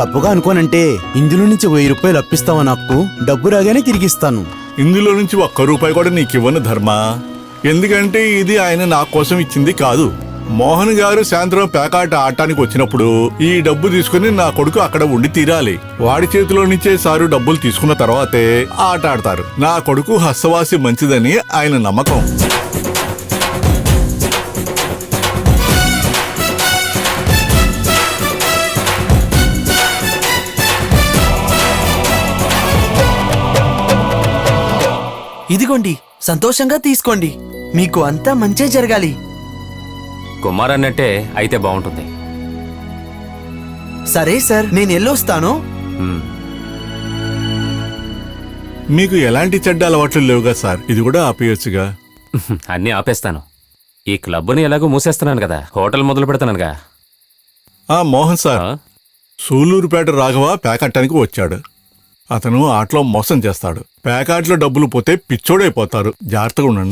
తప్పుగా అనుకోనంటే ఇందులో నుంచి 1000 రూపాయలు అప్పిస్తావా? నాకు డబ్బు రాగానే తిరిగిస్తాను. ఇందులో నుంచి ఒక్క రూపాయి కూడా నీకివ్వను ధర్మ. ఎందుకంటే ఇది ఆయన నా కోసం ఇచ్చింది కాదు. మోహన్ గారు సాయంత్రం పేకాట ఆడటానికి వచ్చినప్పుడు ఈ డబ్బు తీసుకుని నా కొడుకు అక్కడ ఉండి తీరాలి. వాడి చేతిలో నుంచే సారు డబ్బులు తీసుకున్న తర్వాతే ఆట ఆడతారు. నా కొడుకు హస్తవాసి మంచిదని ఆయన నమ్మకం. ఇదిగోండి, సంతోషంగా తీసుకోండి. మీకు అంతా మంచే జరగాలి. కుమార్ అన్నట్టే అయితే బాగుంటుంది. సరే సార్, నేను ఎల్లొస్తాను. ఉమ్. మీకు ఎలాంటి చెడ్డ అలవాట్లు లేవుగా సార్, ఇది కూడా ఆపేయొచ్చుగా. అన్నీ ఆపేస్తాను. ఈ క్లబ్ని ఎలాగో మూసేస్తున్నాను కదా, హోటల్ మొదలు పెడతానుగా. మోహన్ సార్, ఆ? సూలూరుపేట రాఘవ పేకాటానికి వచ్చాడు. అతను ఆటలో మోసం చేస్తాడు. పేకాట్లో డబ్బులు పోతే పిచ్చోడైపోతారు. జాగ్రత్తగా ఉండండి.